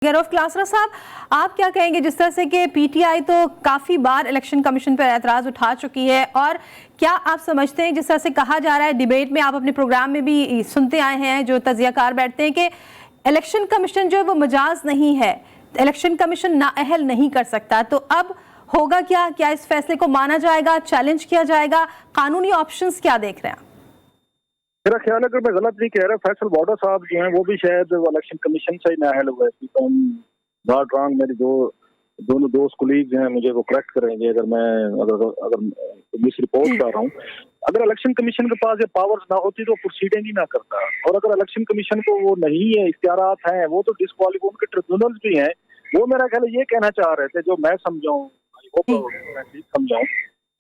गैरौफ क्लासरा साहब, आप क्या कहेंगे जिस तरह से कि पीटीआई तो काफ़ी बार इलेक्शन कमीशन पर एतराज़ उठा चुकी है, और क्या आप समझते हैं जिस तरह से कहा जा रहा है, डिबेट में आप अपने प्रोग्राम में भी सुनते आए हैं जो तजियाकार बैठते हैं कि इलेक्शन कमीशन जो है वो मजाज नहीं है, इलेक्शन कमीशन नाअहल नहीं कर सकता, तो अब होगा क्या इस फैसले को माना जाएगा, चैलेंज किया जाएगा, कानूनी ऑप्शंस क्या देख रहे हैं? मेरा ख्याल है कि मैं गलत नहीं कह रहा, फैसल बॉर्डर साहब जो हैं वो भी शायद इलेक्शन कमीशन से ही नाअहल हुए थे। नॉट रॉन्ग, मेरे दोनों दोस्त कुलीग्स हैं, मुझे वो करेक्ट करेंगे अगर मैं अगर मिस रिपोर्ट कर रहा हूँ। अगर इलेक्शन कमीशन के पास ये पावर्स ना होती तो प्रोसीडिंग ही ना करता, और अगर इलेक्शन कमीशन को वो नहीं है, इख्तियारात हैं, वो तो डिस्क्वालिफाई, उनके ट्रिब्यूनल्स भी हैं। वो मेरा ख्याल ये कहना चाह रहे थे, जो मैं समझाऊँ, मैं ठीक समझाऊँ,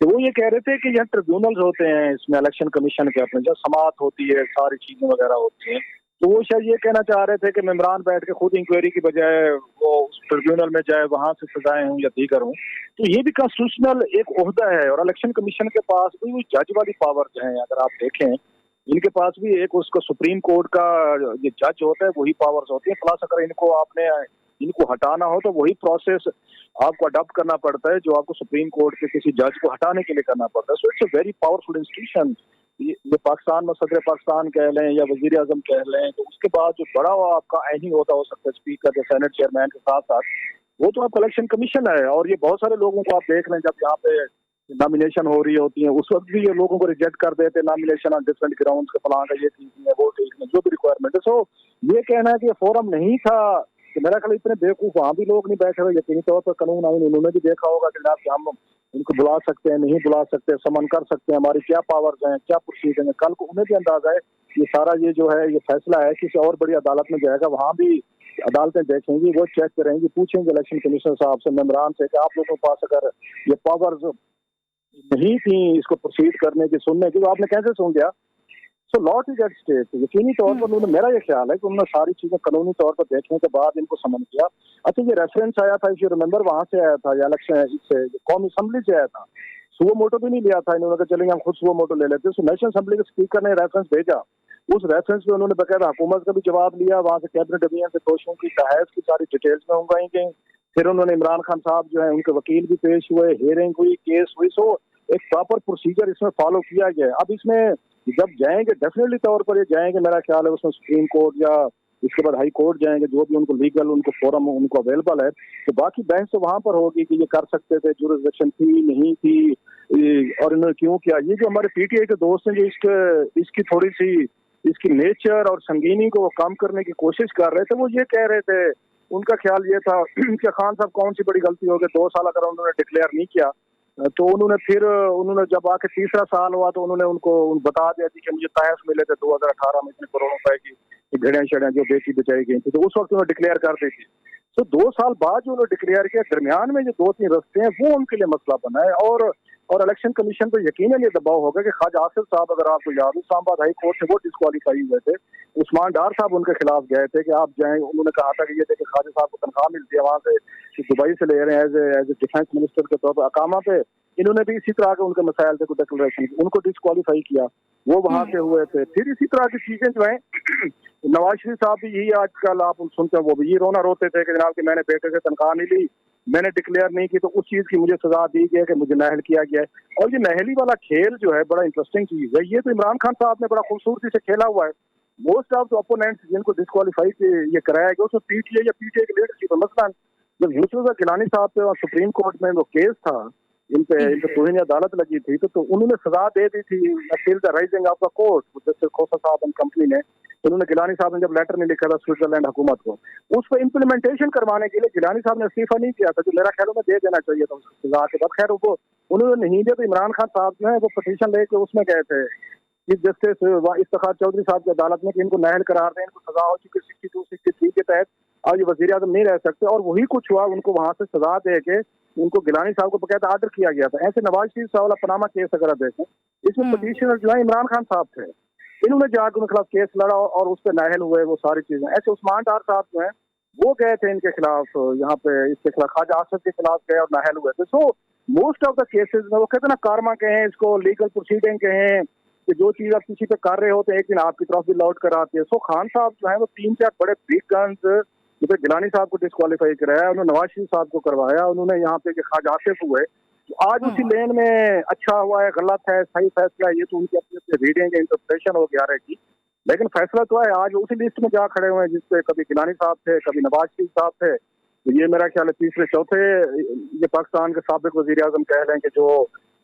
तो वो ये कह रहे थे कि यहाँ ट्रिब्यूनल्स होते हैं इसमें इलेक्शन कमीशन के, अपने जो समात होती है, सारी चीजें वगैरह होती हैं, तो वो शायद ये कहना चाह रहे थे कि मेंबरान बैठ के खुद इंक्वायरी की बजाय वो उस ट्रिब्यूनल में जाए, वहां से सजाएं हों या दीगर हों। तो ये भी कॉन्स्टिट्यूशनल एक ओहदा है, और इलेक्शन कमीशन के पास भी वो जज वाली पावर हैं। अगर आप देखें, इनके पास भी एक उसको सुप्रीम कोर्ट का ये जज होता है, वही पावर्स होती है। प्लस अगर इनको हटाना हो तो वही प्रोसेस आपको अडॉप्ट करना पड़ता है जो आपको सुप्रीम कोर्ट के किसी जज को हटाने के लिए करना पड़ता है। So it's a very powerful institution. ये पाकिस्तान में सदर पाकिस्तान कह लें या वजीर आजम कह लें, तो उसके बाद जो बड़ा हुआ आपका आईनी होता हो सकता है, स्पीकर या सेनेट चेयरमैन के साथ साथ, वो तो आपका इलेक्शन कमीशन है। और ये बहुत सारे लोगों को आप देख लें, जब यहाँ पे नॉमिनेशन हो रही होती है उस वक्त भी ये लोगों को रिजेक्ट कर देते, नॉमिनेशन ऑन डिफरेंट ग्राउंड्स के, फलां का ये ठीक नहीं है, वो ठीक नहीं, जो भी रिक्वायरमेंट है। सो ये कहना है कि फोरम नहीं था, तो मेरा ख्याल इतने बेवकूफ वहां भी लोग नहीं बैठे हुए। यकीनी तौर पर कानून आईन उन्होंने भी देखा होगा कि जनाब हम इनको बुला सकते हैं, नहीं बुला सकते, समन कर सकते हैं, हमारी क्या पावर्स हैं, क्या प्रोसीजर है। कल को उन्हें भी अंदाजा है ये सारा ये जो है ये फैसला है किसी और बड़ी अदालत में जाएगा, वहां भी अदालतें देखेंगी, वो चेक करेंगी, पूछेंगे इलेक्शन कमीशन साहब से, मेंबरान से, कि आप लोगों के पास अगर ये पावर्स नहीं थी इसको प्रोसीड करने की, सुनने की, तो आपने कैसे सुन गया? So law is at stake. यकीनी तौर पर उन्होंने, मेरा ये ख्याल है कि उन्होंने सारी चीजें कानूनी तौर पर देखने के बाद इनको समझ किया। अच्छा, ये रेफरेंस आया था, इफ यू रिमेंबर, वहां से आया था, या इलेक्शन इससे कौमी असेंबली से आया था। सुओ मोटो भी नहीं लिया था इन्होंने कहा चलेंगे हम खुद सुओ मोटो ले लेते। सो नेशनल असेंबली के स्पीकर ने रेफरेंस भेजा, उस रेफरेंस पे उन्होंने बकायदा हुकूमत का भी जवाब लिया, वहां से कैबिनेट डिवीजन से दोषियों की तहत की सारी डिटेल्स में उंगाई गई। फिर उन्होंने इमरान खान साहब जो है उनके वकील भी पेश हुए, हियरिंग हुई, केस हुई। सो एक प्रॉपर प्रोसीजर इसमें फॉलो किया गया। अब इसमें जब जाएंगे, डेफिनेटली तौर पर ये जाएंगे, मेरा ख्याल है उसमें सुप्रीम कोर्ट या इसके बाद हाई कोर्ट जाएंगे, जो भी उनको लीगल उनको फोरम उनको अवेलेबल है, तो बाकी बहस तो वहां पर होगी कि ये कर सकते थे, जुरिसडिक्शन थी नहीं थी, और इन्होंने क्यों किया। ये जो हमारे पीटीआई के दोस्त हैं जो इसकी थोड़ी सी इसकी नेचर और संगीनी को कम करने की कोशिश कर रहे थे, वो ये कह रहे थे, उनका ख्याल ये था कि खान साहब कौन सी बड़ी गलती हो गई, 2 साल अगर उन्होंने डिक्लेयर नहीं किया, तो उन्होंने जब आके तीसरा साल हुआ तो उन्होंने उनको बता दिया थी कि मुझे तहस मिले थे 2018 में इतने करोड़ रुपए की घड़ियां शड़ियां जो बेची बचाई गई थी, तो उस वक्त उन्होंने डिक्लेयर कर दी थी। तो 2 साल बाद जो उन्होंने डिक्लेयर किया, दरमियान में जो 2-3 रस्ते हैं वो उनके लिए मसला बना है। और इलेक्शन कमीशन पर यकीनन ये दबाव होगा कि ख्वाजा आसिफ साहब, अगर आपको याद हो, इस्लामाबाद हाई कोर्ट से वो डिस्क्वालीफाई हुए थे, उस्मान डार साहब उनके खिलाफ गए थे कि आप जाएं। उन्होंने कहा था कि ये देखिए ख्वाजा साहब को तनख्वाह मिलती है वहां से, दुबई से ले रहे हैं एज ए डिफेंस मिनिस्टर के तौर पर अकामा पे। इन्होंने भी इसी तरह के उनके मसाइल थे, डिक्लेरेशन, उनको डिस्क्वालीफाई किया, वो वहां से हुए थे। फिर इसी तरह की चीजें जो है, नवाज शरीफ साहब भी यही आजकल आप सुनते हैं, वो भी ये रोना रोते थे कि जनाब कि मैंने बेटे से तनख्वाह नहीं ली, मैंने डिक्लेयर नहीं की, तो उस चीज की मुझे सजा दी गई है कि मुझे नाअहल किया गया है। और ये नाअहली वाला खेल जो है बड़ा इंटरेस्टिंग चीज है। ये तो इमरान खान साहब ने बड़ा खूबसूरती से खेला हुआ है। मोस्ट ऑफ द ओपोनेंट्स जिनको डिस्क्वालीफाई ये कराया गया, उसमें पीटीआई या पीटीआई की लीडरशिप, मसलन जब यूसुफ गिलानी साहब पे और सुप्रीम कोर्ट में वो केस था, इन पे तौहीन अदालत लगी थी, तो उन्होंने सजा दे दी थी the rising of the court, justice Khosa साहब एंड कंपनी ने। उन्होंने गिलानी साहब ने जब लेटर नहीं लिखा था स्विट्जरलैंड हुकूमत को, उस पर इम्प्लीमेंटेशन करवाने के लिए गिलानी साहब ने इस्तीफा नहीं किया था, जो मेरा ख्याल में दे देना चाहिए था सजा के बाद। खैर वो उन्होंने नहीं दिया, तो इमरान खान साहब जो है वो पटिशन लेके उसमें गए थे चीफ जस्टिस इफ्तिखार चौधरी साहब की अदालत में कि इनको नाअहल करार दें, इनको सजा हो चुकी 62-63 के तहत, और ये वजीर आजम नहीं रह सकते। और वही कुछ हुआ, उनको वहां से सजा दे के उनको गिलानी साहब को बकायदा आर्डर किया गया था। ऐसे नवाज शरीफ साहब पनामा केस अगर देखें, इसमें पटिशनर जो है इमरान खान साहब थे, इन्होंने जाकर उनके खिलाफ केस लड़ा और उस पर नाअहल हुए, वो सारी चीजें। ऐसे उस्मान डार साहब जो है वो गए थे इनके खिलाफ, यहाँ पे इसके खिलाफ ख्वाजा आसिफ के खिलाफ गए और नाअहल हुए थे। So most of the cases में वो कहते हैं ना, कारमा कहें इसको, लीगल प्रोसीडिंग कहें, कि जो चीज आप किसी पे कर रहे होते हैं एक दिन आपकी तरफ भी लौट कर आती है। सो खान साहब जो है वो 3-4 बड़े बिग गन्स कि भाई गिलानी साहब को डिस्क्वालीफाई कराया, उन्होंने नवाज शरीफ साहब को करवाया, उन्होंने यहाँ पे ख्वाजा आसिफ हुए, तो आज उसी लेन में अच्छा हुआ है, गलत है, सही फैसला है, ये तो उनकी अपनी अपनी रीडिंग इंटरप्रिटेशन हो गया रहेगी, लेकिन फैसला तो है आज उसी लिस्ट में जा खड़े हुए हैं जिसपे कभी गिलानी साहब थे, कभी नवाज शरीफ साहब थे। तो ये मेरा ख्याल है तीसरे चौथे ये पाकिस्तान के साबिक वजीर आजम कह रहे हैं कि जो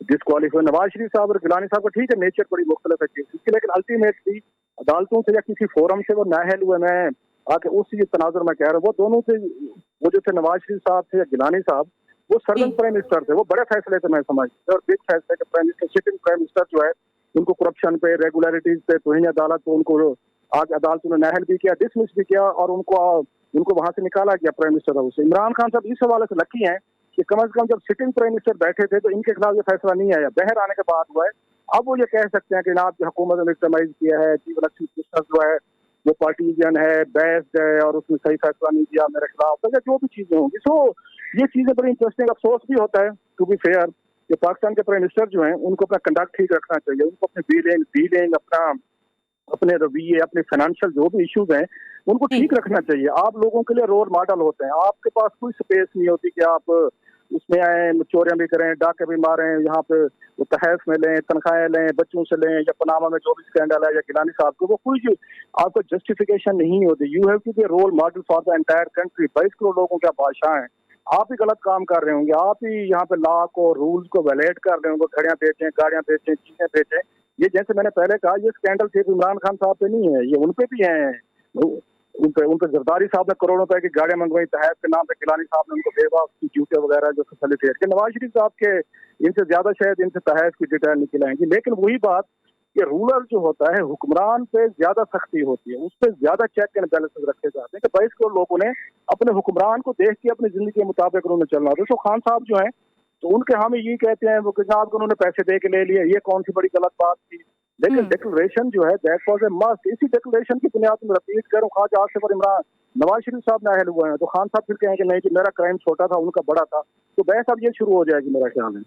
डिस्क्वालीफाई नवाज शरीफ साहब और गिलानी साहब का, ठीक है नेचर बड़ी मुख्तलिफ है केस की, लेकिन अल्टीमेटली अदालतों से या किसी फोरम से वो नाअहल हुए। मैं आके उसी तनाजुर में कह रहा हूँ, वो दोनों थे, वो जो थे नवाज शरीफ साहब थे या गिलानी साहब, वो सर्वेंट प्राइम मिनिस्टर थे, वो बड़े फैसले थे मैं समझता और बिग फैसले के prime minister, sitting prime minister जो है उनको करप्शन पे, रेगुलरिटीज पे तौहीन अदालत पे उनको आज अदालतों ने नाअहल भी किया, डिसमिस भी किया और उनको वहां से निकाला गया प्राइम मिनिस्टर हाउस से। इमरान खान साहब इस हवाले से लकी हैं कि कम से कम जब सिटिंग प्राइम मिनिस्टर बैठे थे तो इनके खिलाफ ये फैसला नहीं आया, बहर आने के बाद हुआ है। अब वो ये कह सकते हैं कि आपकी हुकूमत ने विक्टिमाइज किया है, चीफ इलेक्शन कमिश्नर जो है वो पार्टीजन है, बेस्ड है और उसने सही फैसला नहीं दिया मेरे खिलाफ, तो जो भी चीजें होंगी। सो ये चीजें बड़ी इंटरेस्टिंग, अफसोस भी होता है टू बी फेयर कि पाकिस्तान के प्राइम मिनिस्टर जो हैं उनको अपना कंडक्ट ठीक रखना चाहिए, उनको अपने डीलिंग अपने रवैये, अपने फाइनेंशियल जो भी इश्यूज हैं उनको ठीक रखना चाहिए। आप लोगों के लिए रोल मॉडल होते हैं, आपके पास कोई स्पेस नहीं होती कि आप उसमें आए, चोरियां भी करें, डाके भी मारें, यहाँ पे वो तहफ में लें, तनख्वाहें लें, बच्चों से लें, या पनामा में जो भी स्कैंडल है या गिलानी साहब को, वो कोई आपको जस्टिफिकेशन नहीं होती। You have to be role model for the entire country. 22 crore लोगों का बादशाह हैं, आप ही गलत काम कर रहे होंगे, आप ही यहाँ पे लॉ को, रूल्स को वायलेट कर रहे होंगे, घड़ियां बेचें, गाड़ियां बेचें, चीजें बेचें। ये जैसे मैंने पहले कहा, ये स्कैंडल सिर्फ इमरान खान साहब पे नहीं है, ये उन पे भी है। उनके जरदारी साहब ने करोड़ों रुपए की गाड़ियां मंगवाई तहफ के नाम पे, गिलानी साहब ने उनको बेवाक की जूते वगैरह जो फैसिलिटेट के, नवाज शरीफ साहब के इनसे ज्यादा शायद इनसे तहफ की डिटेल निकल आएंगी। लेकिन वही बात कि रूलर जो होता है, हुक्मरान पे ज्यादा सख्ती होती है, उस पर ज्यादा चेक एंड बैलेंसेस रखे जाते हैं कि 22 करोड़ लोगों ने अपने हुक्मरान को देख के अपनी जिंदगी के मुताबिक उन्होंने चलना होता है। तो खान साहब जो है तो उनके हम ये कहते हैं वो कि जनाब को उन्होंने पैसे दे के ले लिए, ये कौन सी बड़ी गलत बात थी। लेकिन डिक्लेरेशन जो है दैट वाज ए मस्ट, इसी डिक्लेरेशन की बुनियाद में रिपीट करूं, ख्वाजा आसिफ और इमरान नवाज शरीफ साहब नाअहल हुए हैं, तो खान साहब फिर कहें कि नहीं कि मेरा क्राइम छोटा था, उनका बड़ा था, तो बहस अब ये शुरू हो जाएगी मेरा ख्याल है।